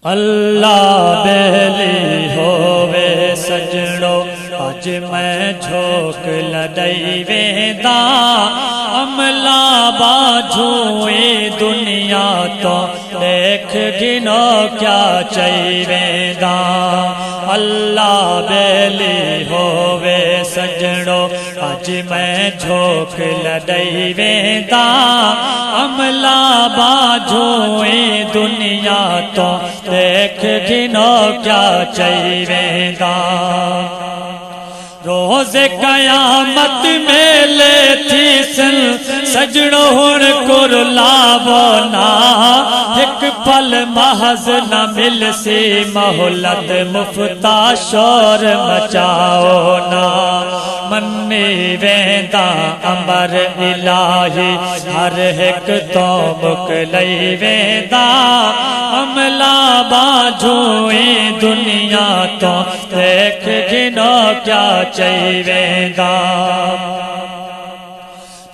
اللہ بیلی ہووے سجڑو اج میں جھوک لدئی ویندا عملہ باجھوئے دنیا تو دیکھ گنو کیا چاہی ویندا اللہ بیلی ہووے سجڑو اج میں جھوک لدئی ویندا عملہ باجھوئے دنیا تو دیکھ گنو کیا چاہی ویندا روز قیامت میلے تھی سن سجڑو ہن کر لاونا ایک پل محض نہ مل سی مہلت مفتا شور مچاؤ نا منی ویندا امر الہی ہر ایک تو مکلئی ویندا عملہ باجھوئے دنیا تو دیکھ گنو کیا چاہی ویندا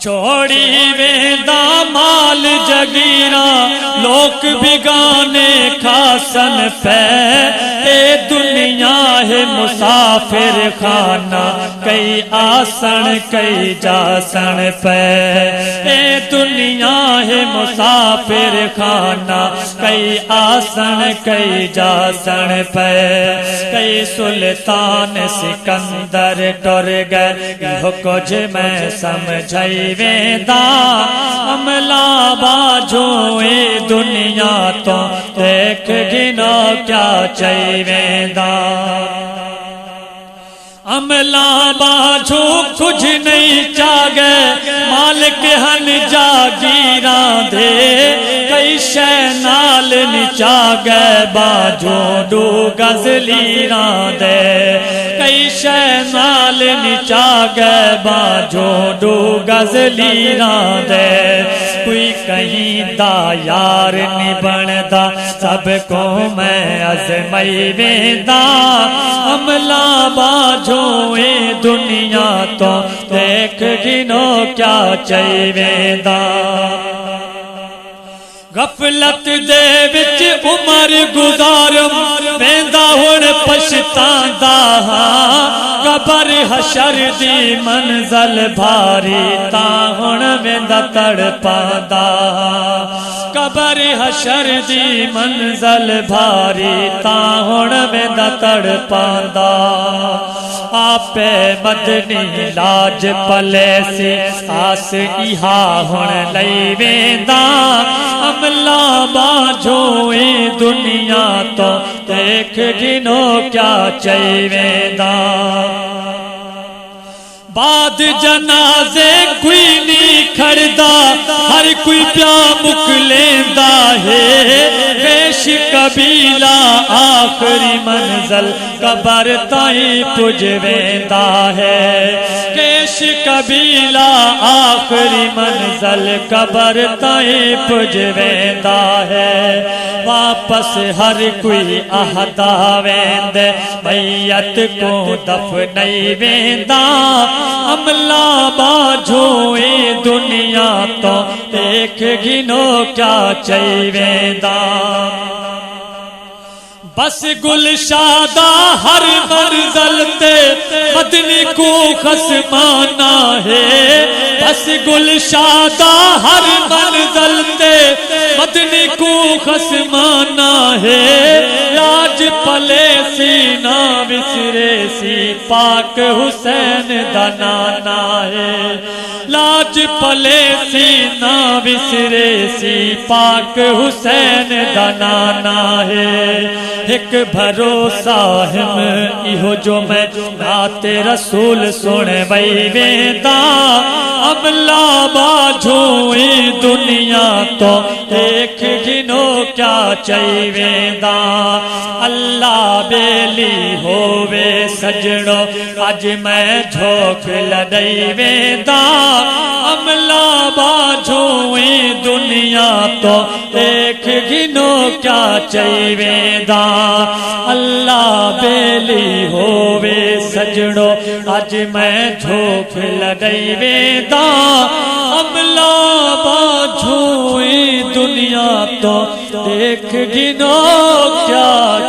چھوڑی ویندا مال جگیرا لوک بگانے کھاسن پہ اے دنیا ہے مسافر خانہ کئی آسن کئی جاسن پہ اے دنیا ہے مسافر خانہ کئی آسن کئی جاسن پہ کئی سلطان سکندر ٹر گئے یہ کچھ میں سمجھائی ویندا عملہ باجھوئے دنیا تو دیکھ گنو کیا چاہی ویندا عملہ باجھو کچھ نہیں چاگے مالک ہن جاگیراں دے کئی شے نال نچا گئے باجھو ڈو غزلیراں دے کئی شے نال نچا گئے باجھو ڈو غزلیراں دے کوئی کہیں دا یار نہیں بندا سب کو میں ازمائی ویندا عملہ باجھوئے دنیا تو دیکھ گنو کیا چاہی ویندا غفلت دے وچ عمر گزارم ویندا ہن پچھتاندا ہاں قبر حشر دی منزل بھاری تاں ہن ویندا تڑپاندا قبر حشر دی منزل بھاری تاں ہن ویندا تڑپاندا آپ مدنی لاج پلے سی آس ایہا ہن لئی ویندا عملہ باجھوئے دنیا تو دیکھ گنو کیا چاہی ویندا بعد جنازے کوئی نہیں کھڑدا ہر کوئی پیا مک لیندا ہے ویش قبیلہ آخری منزل قبر تائیں پج ویندا ہے کیش قبیلہ آخری منزل قبر تائیں پج ویندا ہے واپس ہر کوئی احدا ویندے میت کو دفنائی ویندا عملہ باجھوئے دنیا تو دیکھ گنو کیا چاہی ویندا بس گل شادہ ہر منزل تے مدنی کو خصمانہ ہے بس گل شادہ ہر منزل تے مدنی کو خصمانہ ہے لاج پلے سی نہ بسرے سی پاک حسین دا نانا ہے لاج پلے سی نہ بسرے سی پاک حسین دا نانا ہے ایک بھروسہ ہم ایہو جو میں رات رسول سنے بھائی ویندا عملہ باجھوئے دنیا تو دیکھ گنو کیا چاہی ویندا اللہ بیلی ہووے سجڑو اج میں جھوک لدئی ویندا عملہ باجھوئے دنیا تو دیکھ گنو کیا چاہی ویندا اللہ بیلی ہووے سجڑو اج میں جھوک لدئی ویندا عملہ باجھوئے دنیا تو دیکھ گنو کیا